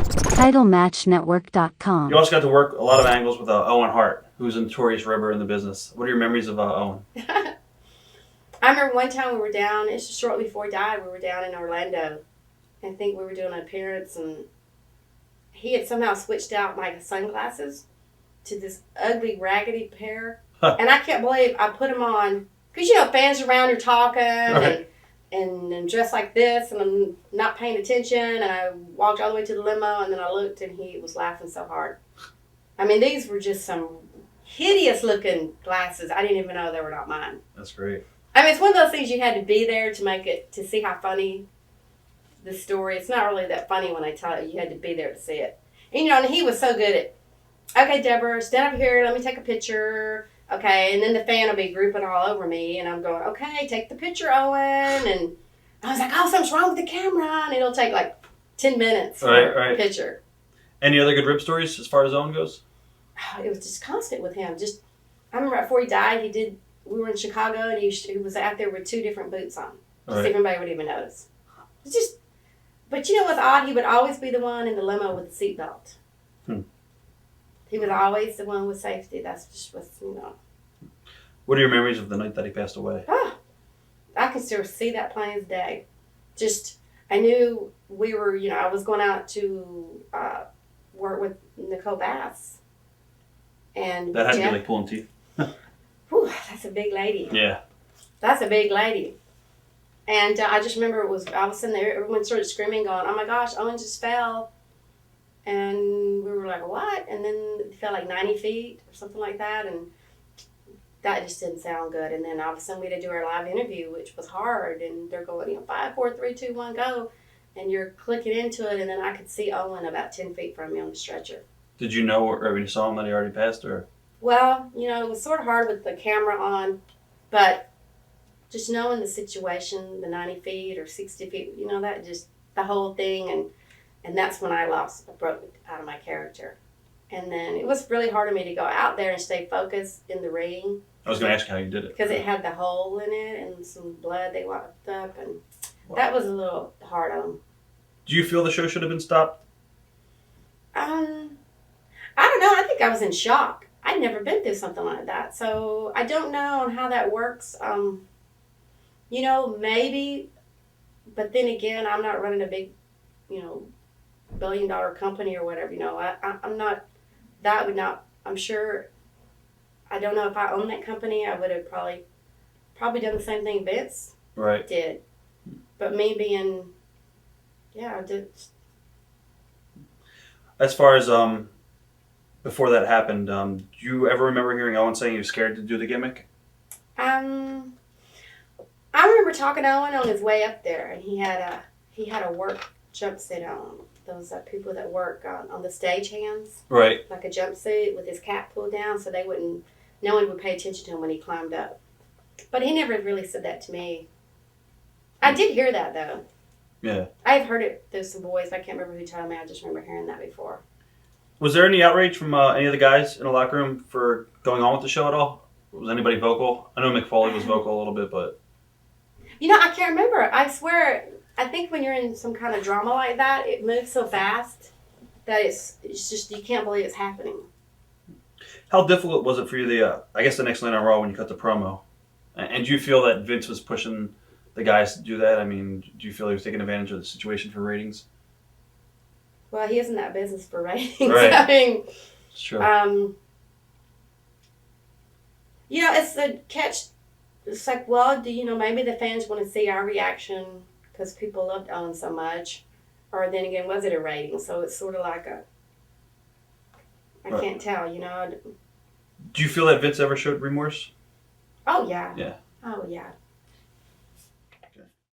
TitleMatchNetwork.com. You also got to work a lot of angles with Owen Hart, who's a notorious ribber in the business. What are your memories of Owen? I remember one time we were down, it's just shortly before he died, we were down in Orlando. I think we were doing an appearance, and he had somehow switched out my sunglasses to this ugly, raggedy pair. And I can't believe I put them on, because, fans around, you're talking, Right. and dressed like this, and I'm not paying attention, and I walked all the way to the limo, and then I looked, and he was laughing so hard. I mean, these were just some hideous-looking glasses. I didn't even know they were not mine. That's great. I mean, it's one of those things you had to be there to see how funny the story. It's not really that funny when I tell it. You had to be there to see it. And, and he was so good at, okay, Deborah, stand up here. Let me take a picture. Okay, and then the fan will be grouping all over me, and I'm going, okay, take the picture, Owen. And I was like, oh, something's wrong with the camera. And it'll take like 10 minutes for a picture. Any other good rib stories as far as Owen goes? It was just constant with him. I remember right before he died, we were in Chicago, and he was out there with 2 different boots on. Just if anybody would even notice. But you know what's odd? He would always be the one in the limo with the seatbelt. He was always the one with safety. That's just what's, What are your memories of the night that he passed away? I can still see that plain as day. I knew we were, I was going out to work with Nicole Bass. And that had to be like pulling teeth. Whew, that's a big lady. Yeah. That's a big lady. And I just remember I was sitting there, everyone started screaming, going, oh my gosh, Owen just fell. And we were like, what? And then it fell like 90 feet or something like that. And that just didn't sound good. And then all of a sudden we had to do our live interview, which was hard. And they're going, 5, 4, 3, 2, 1, go. And you're clicking into it. And then I could see Owen about 10 feet from me on the stretcher. Did you know, or when you saw him, that he already passed? Or? Well, it was sort of hard with the camera on. But just knowing the situation, the 90 feet or 60 feet, that just, the whole thing. And that's when I broke out of my character. And then it was really hard for me to go out there and stay focused in the ring. I was going to ask you how you did it. Because it had the hole in it and some blood they wiped up. And that was a little hard on them. Do you feel the show should have been stopped? I don't know. I think I was in shock. I'd never been through something like that. So I don't know on how that works. Maybe. But then again, I'm not running a big, billion-dollar company or whatever. I'm not, that would not, I'm sure, I don't know if I owned that company, I would have probably done the same thing Vince did. But me being, I did. As far as, before that happened, do you ever remember hearing Owen saying he was scared to do the gimmick? I remember talking to Owen on his way up there, and he had a work jumpsuit on. Those people that work on the stagehands. Right. Like a jumpsuit with his cap pulled down so no one would pay attention to him when he climbed up. But he never really said that to me. I did hear that, though. Yeah. I've heard it through some boys. I can't remember who told me. I just remember hearing that before. Was there any outrage from any of the guys in the locker room for going on with the show at all? Was anybody vocal? I know Mick Foley was vocal a little bit, but... I can't remember. I swear, I think when you're in some kind of drama like that, it moves so fast that it's just, you can't believe it's happening. How difficult was it for you, the next night on Raw when you cut the promo? And do you feel that Vince was pushing the guys to do that? I mean, do you feel he was taking advantage of the situation for ratings? Well, he isn't that business for ratings. Right. I mean, it's true. It's a catch. It's like, well, maybe the fans want to see our reaction because people loved Owen so much. Or then again, was it a rating? So it's sort of like I can't tell, Do you feel that Vince ever showed remorse? Oh, yeah. Yeah. Oh, yeah.